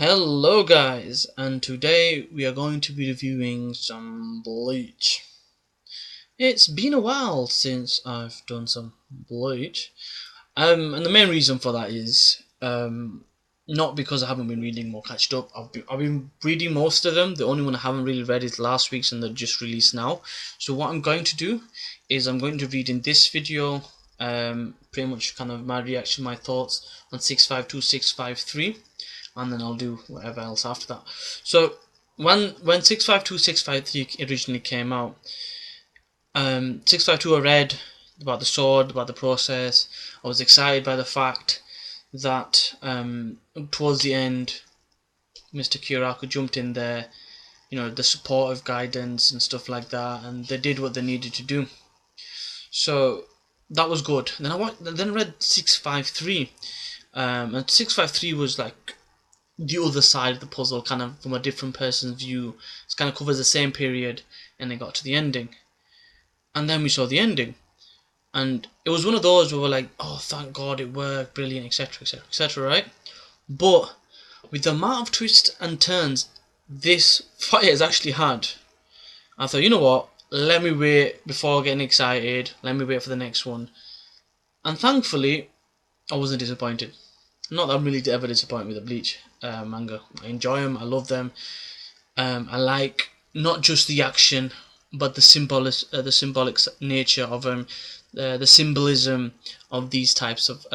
Hello guys, and today we are going to be reviewing some Bleach. It's been a while since I've done some Bleach, and the main reason for that is not because I haven't been reading more catched up. I've been reading most of them. The only one I haven't really read is last week's, and they're just released now. So what I'm going to do is I'm going to read in this video pretty much kind of my reaction, my thoughts on 652, 653. And then I'll do whatever else after that. So when 652 653 originally came out, 652 I read about the sword, about the process. I was excited by the fact that towards the end, Mr. Kyoraku jumped in there, the supportive guidance and stuff like that, and they did what they needed to do. So that was good. Then I read 653, and 653 was like the other side of the puzzle, kind of from a different person's view. It kind of covers the same period, and they got to the ending. And then we saw the ending, and it was one of those where we're like, oh, thank God it worked, brilliant, etc., etc., etc., right? But with the amount of twists and turns this fight has actually had, I thought, you know what? Let me wait before getting excited. Let me wait for the next one. And thankfully, I wasn't disappointed. Not that I'm really ever disappointed with the Bleach manga. I enjoy them. I love them. I like not just the action, but the symbolic nature of them, the symbolism of these types of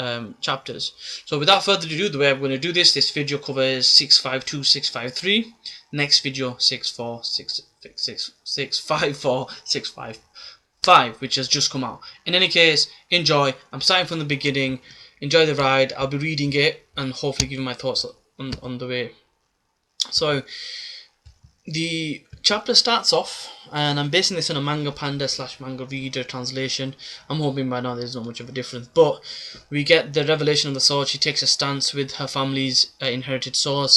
chapters. So without further ado, the way I'm going to do this video covers 652, 653. Next video 654, 655, which has just come out. In any case, enjoy. I'm starting from the beginning. Enjoy the ride. I'll be reading it and hopefully giving my thoughts on the way. So the chapter starts off, and I'm basing this on a Manga Panda / Manga Reader translation. I'm hoping by now there's not much of a difference, but we get the revelation of the sword. She takes a stance with her family's inherited sword,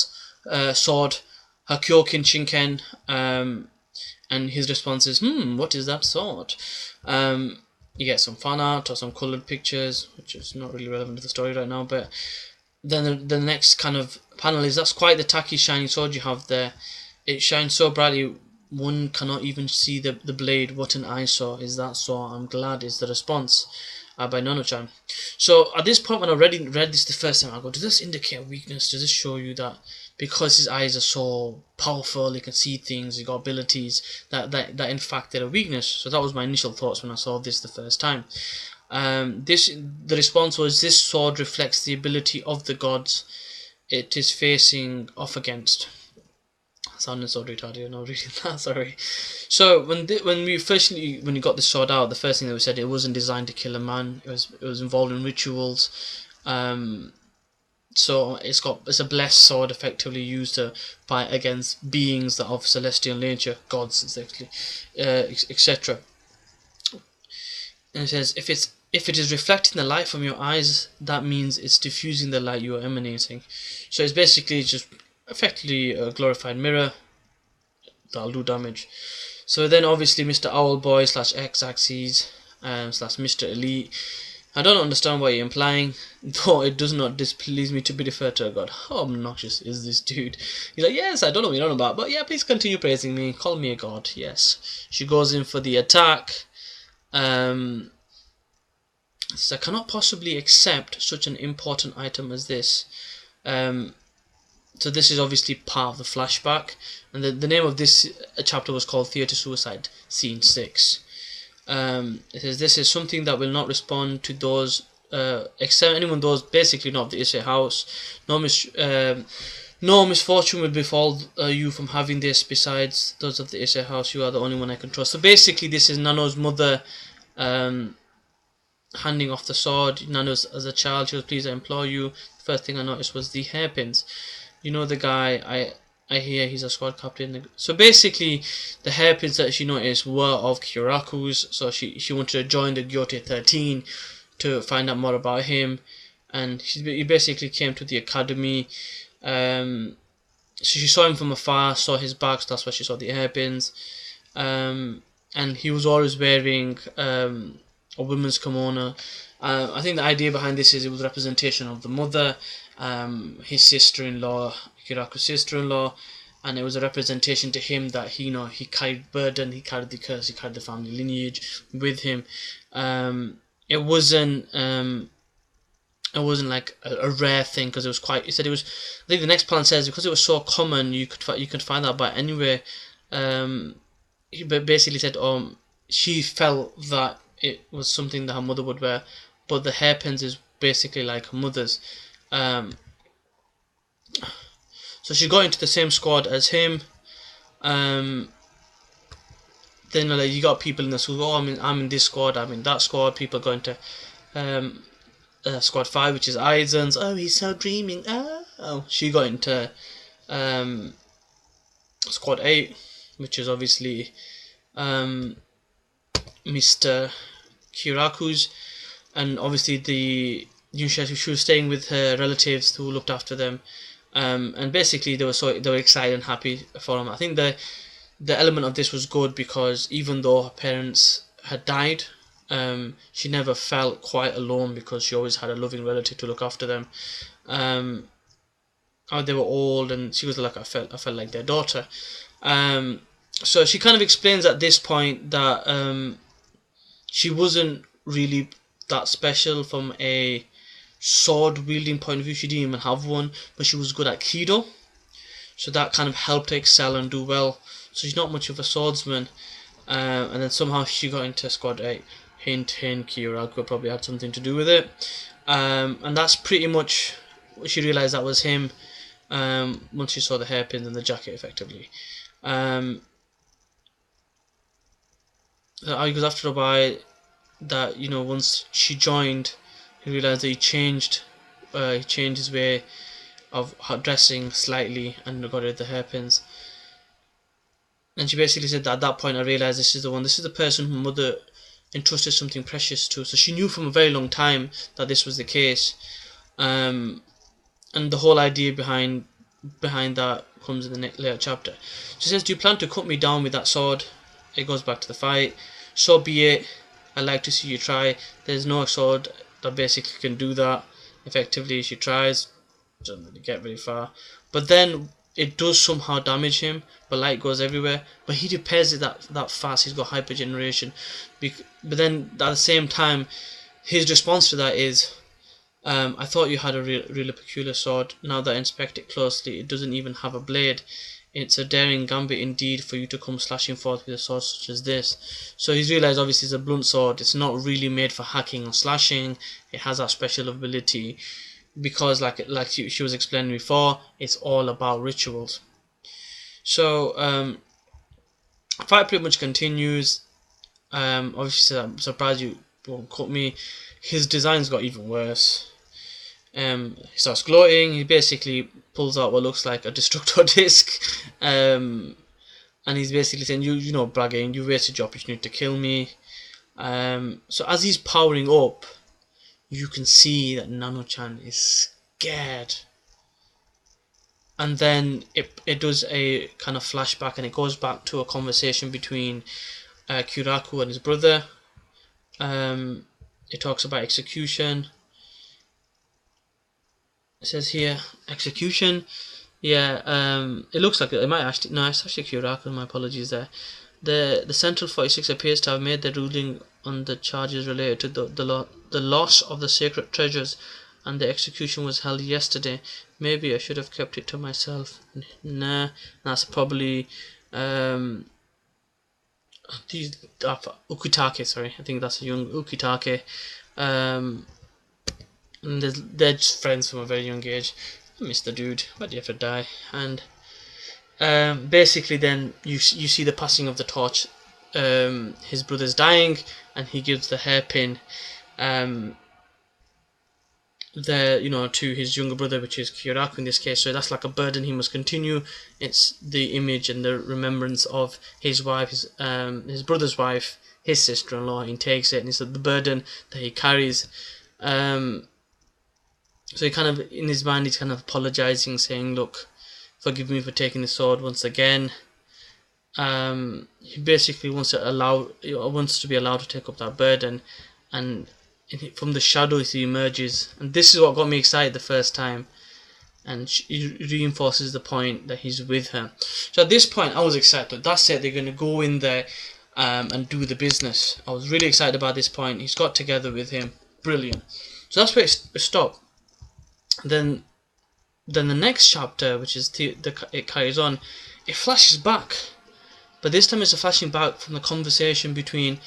her Kyokin Shinken, and his response is, what is that sword? You get some fan art or some coloured pictures, which is not really relevant to the story right now, but then the next kind of panel is, that's quite the tacky shiny sword you have there. It shines so brightly one cannot even see the blade. What an eyesore is that sword. I'm glad is the response by Nono-chan. So at this point, when I read this the first time, I go, does this indicate a weakness? Does this show you that because his eyes are so powerful, he can see things, he got abilities, that in fact they're a weakness? So that was my initial thoughts when I saw this the first time. The response was, this sword reflects the ability of the gods it is facing off against. Sounding so retarded, I'm not reading that, sorry. So when you got this sword out, the first thing that we said, it wasn't designed to kill a man. It was involved in rituals. So it's a blessed sword, effectively used to fight against beings that of celestial nature, gods, exactly, etc. And it says, if it is reflecting the light from your eyes, that means it's diffusing the light you are emanating. So it's basically just effectively a glorified mirror that'll do damage. So then obviously Mr. Owlboy / X-Axis / Mr. Elite. I don't understand what you're implying, though it does not displease me to be referred to a god. How obnoxious is this dude? He's like, yes, I don't know what you're on about, but yeah, please continue praising me. Call me a god, yes. She goes in for the attack. So I cannot possibly accept such an important item as this. So this is obviously part of the flashback, and the name of this chapter was called Theatre Suicide, Scene 6. It says, this is something that will not respond to those, except anyone those basically not of the Issei house. No misfortune will befall you from having this. Besides those of the Issei house, you are the only one I can trust. So basically this is Nano's mother handing off the sword. Nano's, as a child, she was, please I implore you. The first thing I noticed was the hairpins. You know the guy, I hear he's a squad captain. So basically, the hairpins that she noticed were of Kyoraku's. So she wanted to join the Gyote 13 to find out more about him. And he basically came to the academy. So she saw him from afar, saw his back, so that's why she saw the hairpins. And he was always wearing or women's kimono. I think the idea behind this is it was a representation of the mother, his sister-in-law, Kiraku's sister-in-law, and it was a representation to him that he carried burden, he carried the curse, he carried the family lineage with him. It wasn't like a rare thing, because it was quite. He said it was. I think the next plan says because it was so common, you could find that by anywhere. He basically said, she felt that it was something that her mother would wear, but the hairpins is basically like her mother's. So she got into the same squad as him. Then like, you got people in the school. Oh, I'm in this squad. I'm in that squad. People going to squad 5, which is Aizen's. Oh, he's so dreaming. Oh, she got into squad 8, which is obviously Mr. Kiraku's, and obviously she was staying with her relatives who looked after them. And basically they were excited and happy for him. I think the element of this was good because even though her parents had died, she never felt quite alone because she always had a loving relative to look after them. They were old, and she was like, I felt like their daughter. So she kind of explains at this point that she wasn't really that special from a sword wielding point of view. She didn't even have one, but she was good at Kido, so that kind of helped her excel and do well. So she's not much of a swordsman, and then somehow she got into squad 8. Hint, hint, Kiraku probably had something to do with it, and that's pretty much what she realised that was him once she saw the hairpins and the jacket effectively. I was after a while that once she joined, he realised that he changed his way of dressing slightly and got rid of the hairpins. And she basically said that at that point I realised this is the person who mother entrusted something precious to. So she knew from a very long time that this was the case, and the whole idea behind that comes in the later chapter. She says, "Do you plan to cut me down with that sword?" It goes back to the fight. "So be it. I'd like to see you try. There's no sword that basically can do that effectively." She tries, doesn't really get very far, but then it does somehow damage him, but light goes everywhere. But he repairs it that fast. He's got hyper generation. But then at the same time, his response to that is, "I thought you had a really peculiar sword. Now that I inspect it closely, it doesn't even have a blade. It's a daring gambit indeed for you to come slashing forth with a sword such as this." So he's realised obviously it's a blunt sword. It's not really made for hacking or slashing. It has that special ability because, like she was explaining before, it's all about rituals. So fight pretty much continues. Obviously, I'm surprised you won't cut me. His designs got even worse. He starts gloating. He basically pulls out what looks like a destructor disc, and he's basically saying, "You bragging. You wasted your opportunity to kill me." So as he's powering up, you can see that Nano-chan is scared, and then it does a kind of flashback, and it goes back to a conversation between Kiraku and his brother. It talks about execution. It says here, execution. Yeah, it looks like it might actually. No, it's actually Kiraku. My apologies there. The Central 46 appears to have made the ruling on the charges related to the loss of the sacred treasures, and the execution was held yesterday. Maybe I should have kept it to myself. Nah, that's probably Ukitake. Sorry, I think that's a young Ukitake. And they're just friends from a very young age. I miss the dude. Why do you have to die? And basically then you see the passing of the torch. His brother's dying, and he gives the hairpin to his younger brother, which is Kiraku in this case. So that's like a burden he must continue. It's the image and the remembrance of his wife, his brother's wife, his sister-in-law. He takes it, and it's the burden that he carries. So he kind of, in his mind, he's kind of apologizing, saying, "Look, forgive me for taking the sword once again." He basically wants to be allowed to take up that burden, and from the shadows he emerges, and this is what got me excited the first time, and she reinforces the point that he's with her. So at this point I was excited. That's it, they're going to go in there and do the business. I was really excited about this point. He's got together with him, brilliant. So that's where it stopped. Then the next chapter, which is it carries on, it flashes back, but this time it's a flashing back from the conversation between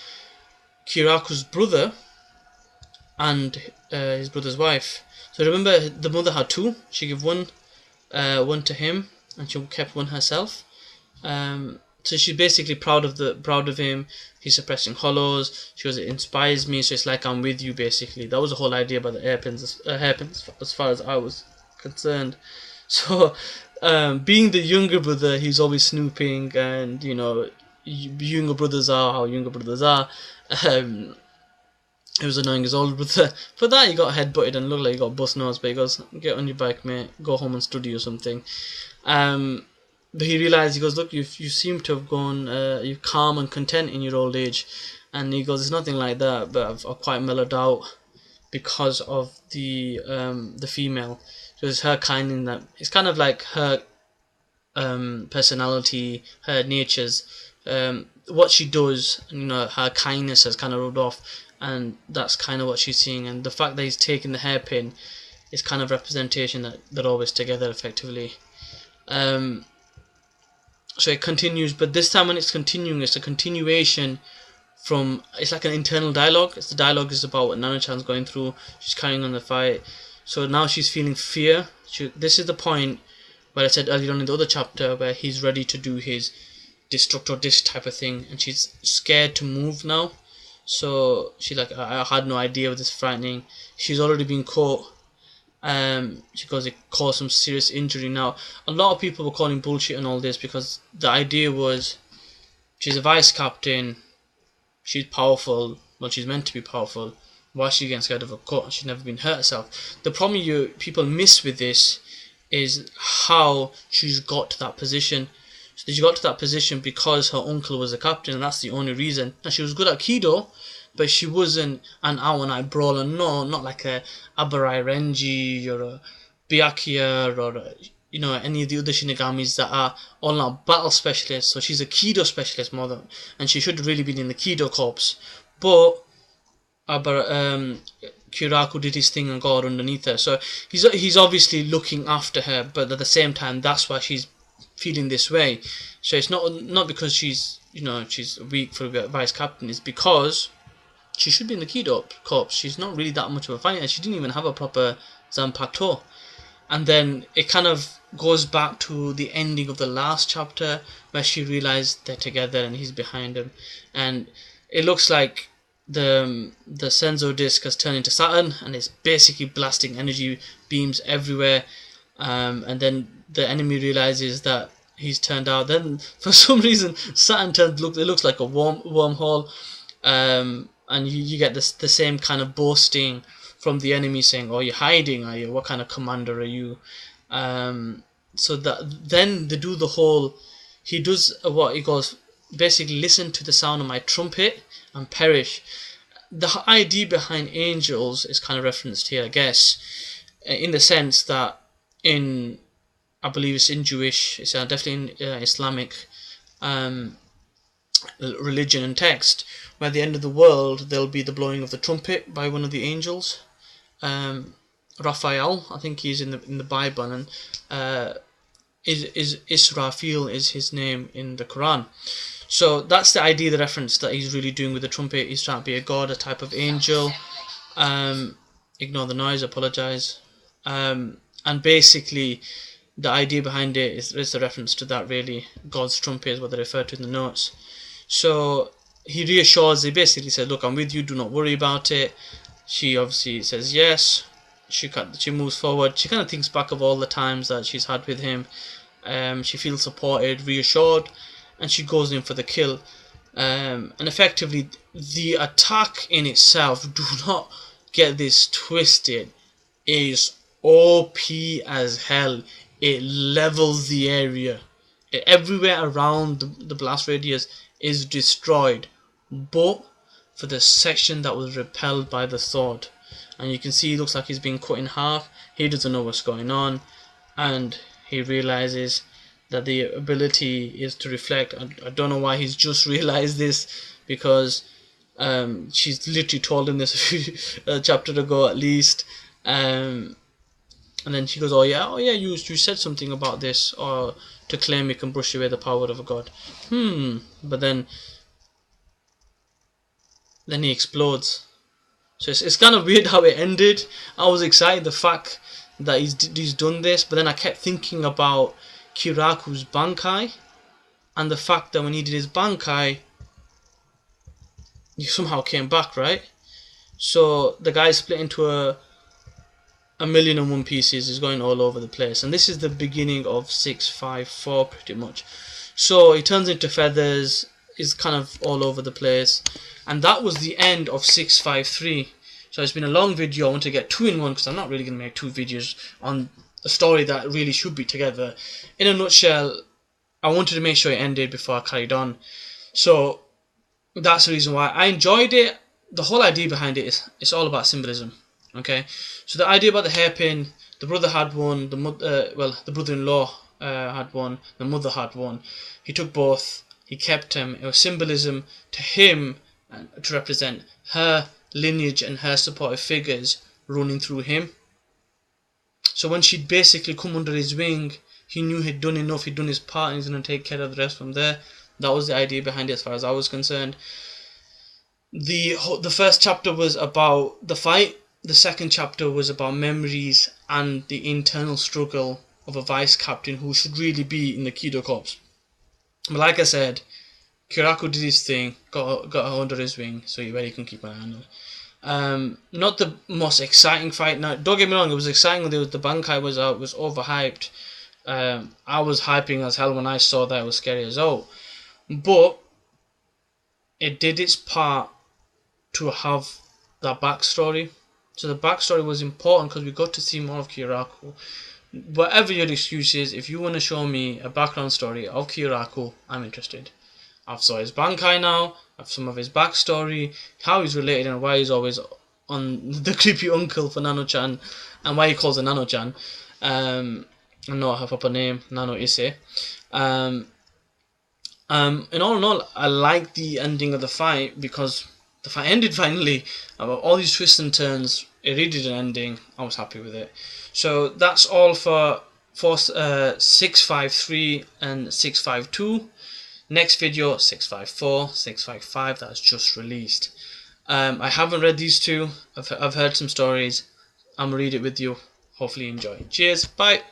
Kiraku's brother and his brother's wife. So remember, the mother had two. She gave one to him, and she kept one herself. So she's basically proud of him. He's suppressing hollows. She goes, it inspires me. So it's like I'm with you. Basically, that was the whole idea about the hairpins as far as I was concerned. So, being the younger brother, he's always snooping, and younger brothers are how younger brothers are. It was annoying his older brother. For that, he got headbutted and looked like he got bust nose. But he goes, "Get on your bike, mate. Go home and study or something." But he realised, he goes, "Look, you seem to have gone, you're calm and content in your old age." And he goes, "It's nothing like that, but I've quite mellowed out because of the female. So it's her kind in that it's kind of like her personality, her natures, what she does, her kindness has kind of rubbed off, and that's kind of what she's seeing. And the fact that he's taking the hairpin is kind of representation that they're always together effectively." So it continues, but this time when it's continuing, it's a continuation from, it's like an internal dialogue. The dialogue is about what Nana-chan's going through. She's carrying on the fight. So now she's feeling fear. This is the point where I said earlier on in the other chapter where he's ready to do his destruct or dish type of thing, and she's scared to move now. So she's like, I had no idea of this frightening. She's already been caught. She goes, it caused some serious injury. Now, a lot of people were calling bullshit on all this because the idea was she's a vice captain, she's powerful, well, she's meant to be powerful. Why is she getting scared of a cut? She's never been hurt herself. The problem people miss with this is how she's got to that position. So she got to that position because her uncle was a captain, and that's the only reason. Now, she was good at Kido, but she wasn't an out-and-out brawler. No, not like a Abarai Renji or a Byakuya or any of the other Shinigamis that are all-out battle specialists. So she's a Kido specialist more than, and she should have really been in the Kido corps. But Kiraku did his thing and got underneath her. So he's obviously looking after her, but at the same time, that's why she's feeling this way. So it's not because she's weak for a vice captain. It's because she should be in the Kido corps. She's not really that much of a fighter. She didn't even have a proper Zanpakuto. And then it kind of goes back to the ending of the last chapter where she realized they're together and he's behind them. And it looks like the Senzo disc has turned into Saturn and it's basically blasting energy beams everywhere. And then the enemy realizes that he's turned out. Then for some reason Saturn it looks like a wormhole. And you get the same kind of boasting from the enemy saying, "Oh, you're hiding, are you? What kind of commander are you?" So that then they do the whole. He does what he goes, basically, listen to the sound of my trumpet and perish. The idea behind angels is kind of referenced here, I guess, in the sense that I believe it's in Jewish, it's definitely in Islamic religion and text, where at the end of the world there'll be the blowing of the trumpet by one of the angels. Raphael, I think he's in the Bible, and Israfil is his name in the Quran. So that's the idea, the reference that he's really doing with the trumpet. He's trying to be a god, a type of angel. Ignore the noise, apologize. And basically the idea behind it is the reference to that, really. God's trumpet is what they refer to in the notes. So he reassures, he basically says, "Look, I'm with you, do not worry about it." She obviously says yes. She moves forward. She kind of thinks back of all the times that she's had with him. She feels supported, reassured, and she goes in for the kill. And effectively, the attack in itself, do not get this twisted, is OP as hell. It levels the area. Everywhere around the blast radius is destroyed, but for the section that was repelled by the sword. And you can see it looks like he's being cut in half. He doesn't know what's going on, and he realizes that the ability is to reflect. I don't know why he's just realized this, because she's literally told him this a chapter ago at least. And then she goes, oh yeah, you said something about this, or to claim you can brush away the power of a god. But then he explodes. So it's kind of weird how it ended. I was excited the fact that he's done this, but then I kept thinking about Kiraku's Bankai, and the fact that when he did his Bankai, he somehow came back, right? So the guy split into a million and one pieces, is going all over the place, and this is the beginning of 654 pretty much. So he turns into feathers, is kind of all over the place, and that was the end of 653. So it's been a long video. I want to get two in one because I'm not really going to make two videos on a story that really should be together. In a nutshell, I wanted to make sure it ended before I carried on. So that's the reason why I enjoyed it. The whole idea behind it is it's all about symbolism. Okay, so the idea about the hairpin, the brother had one, the brother-in-law had one, the mother had one. He took both. He kept them. It was symbolism to him, to represent her lineage and her supportive figures running through him. So when she'd basically come under his wing, he knew he'd done enough, he'd done his part, and he's going to take care of the rest from there. That was the idea behind it as far as I was concerned. The first chapter was about the fight. The second chapter was about memories and the internal struggle of a vice captain who should really be in the Kido Corps. But like I said, Kiraku did his thing, got her under his wing, so he can keep an eye on her. Not the most exciting fight. Now, don't get me wrong, it was exciting when the Bankai was out, was overhyped. I was hyping as hell when I saw that. It was scary as hell. But it did its part to have that backstory. So the backstory was important because we got to see more of Kiraku. Whatever your excuse is, if you want to show me a background story of Kiraku, I'm interested. I've saw his Bankai now, I've some of his backstory, how he's related and why he's always on the creepy uncle for Nano-chan, and why he calls her Nano-chan. I know her proper name, Nano Ise. In all, I like the ending of the fight because the fight ended finally. All these twists and turns, it really did an ending. I was happy with it. So that's all for 653 and 652. Next video, 654, 655, that's just released. I haven't read these two. I've heard some stories. I'm going to read it with you. Hopefully you enjoy. Cheers, bye.